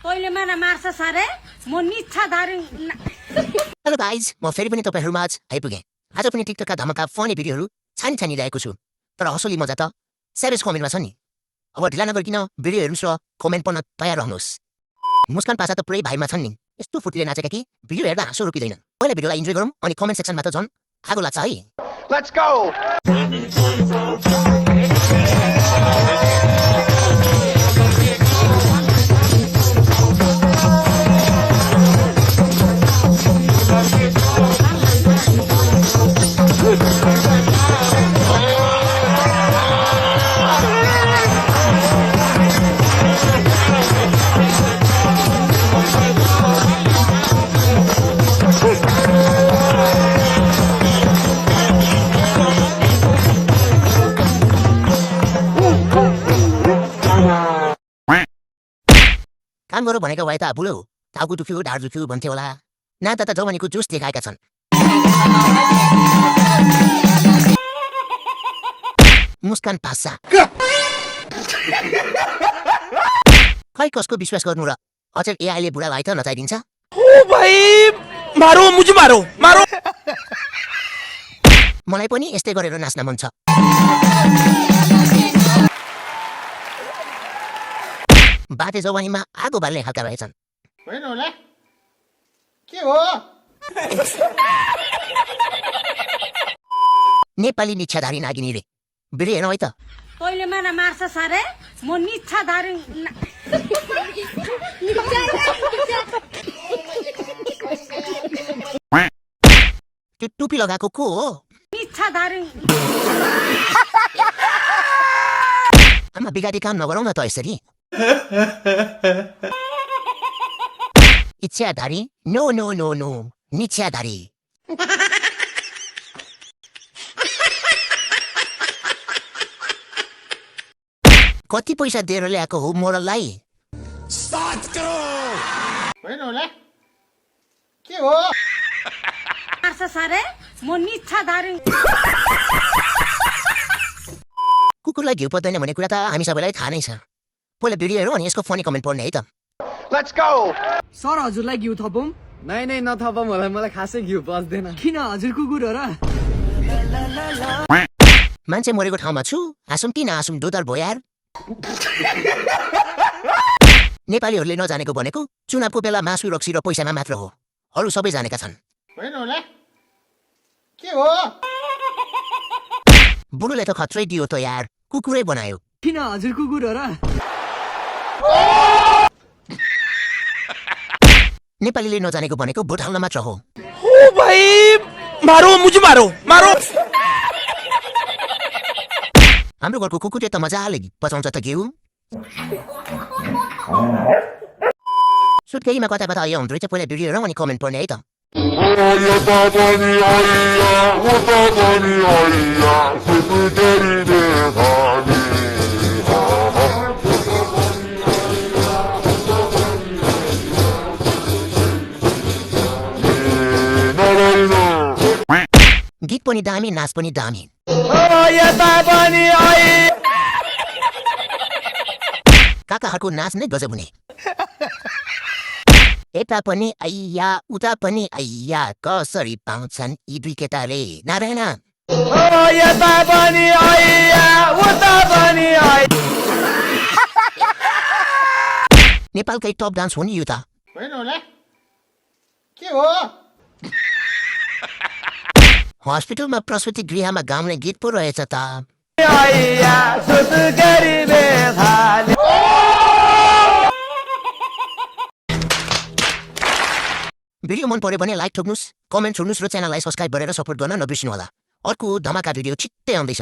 तैँले मलाई मार्छ सारे म निच्छाधारी हेलो गाइज, म फेरि पनि तपाईँहरूमाझ आइपुगेँ। आज पनि टिकटकका धमाका फनी भिडियोहरू छानिरहेको छु। तर असली मजा त सेभेज कमेन्टमा छ नि। अब ढिला नगरिकन भिडियो हेर्नुहोस् र कमेन्ट पढ्न तयार रहनुहोस्। मुस्कान पासा त पुरै भाइमा छन् नि, यस्तो फुर्तीले नाचेका कि भिडियो हेर्दा हाँसो रोकिँदैन। पहिला भिडियोलाई इन्जोय गरौँ अनि कमेन्ट सेक्सनमा त झन् आगो लाग्छ है। Let's go! काम गरौँ भनेको भए त बुलो टाउको दुख्यो ढाड दुख्यो भन्थ्यो होला। नाता त जवानीको जोस देखाएका छन्। मुस्कान पासा खै कसको विश्वास गर्नु र? अचेल एआईले बुढा भाइ त नचाइदिन्छ। ओ भाइ मारो मुझे मारो मारो मलाई पनि यस्तै गरेर नाच्न मन छ। बाटे जवानीमा आगो बाल्ने खालका रहेछन्। होइन होला के हो नेपाली निच्छाधारी नागिनी रे भिडियो हेर्नु है त। तैँले मलाई मार्छ सारे म निच्छाधारी त्यो टुपी लगाएको को हो? निच्छाधारी आमा बिगाडी काम नगरौँ न त यसरी। इच्छाधारी नो नो नो नो निच्छाधारी। कति पैसा दिएर ल्याएको हो मोरललाई? 7 करोड होइन होला के हो मार्छ सारे म निच्छाधारी कुकुरलाई घिउ पर्दैन भन्ने कुरा त हामी सबैलाई थाहा नै छ। पहिला भिडियो हेरौँ अनि यसको फनी कमेन्ट पढ्ने है त। Let's go! सर हजुरलाई घिउ थपौँ? नै नथपौँ होला, मलाई खासै घिउ पस्दैन। किन हजुर कुकुर हो र? मान्छे मरेको ठाउँमा छु हाँसौँ कि नहाँसौँ दोदर भयो यार। नेपालीहरूले नजानेको भनेको चुनावको बेला मासु रक्सी र पैसामा मात्र हो। अरू सबै जानेका छन्। होइन होला के हो बुढोले त खत्रै दियो त यार, कुकुरै बनायो। किन हजुर कुकुर हो र? नेपालीले नजानेको भनेको भोट हाल्न मात्र हो। ओ भाइ मारो मुझे मारो मारो हाम्रो घरको कुकुरले त मजाले पचाउँछ त घिउ। सुत्केरीमा कता कता आयो हुँदो रहेछ। पहिला भिडियो हेरौँ अनि कमेन्ट पढ्ने है त। गीत पनि दामी नाच पनि दामी। काकाहरूको नाच नै गजब हुने। यता पनि आइया उता पनि आइया कसरी पाउँछन् यी दुई केटाले नारायण। नेपालकै टप डान्स हो नि यो त। होइन होला के हो हस्पिटलमा प्रसुति गृहमा गाउने गीत पो रहेछ त। भिडियो मन पर्यो भने लाइक ठोक्नुहोस्, कमेन्ट छोड्नुहोस् र च्यानललाई सब्स्क्राइब गरेर सपोर्ट गर्न नबिर्सिनु होला। अर्को धमाका भिडियो छिट्टै आउँदैछ।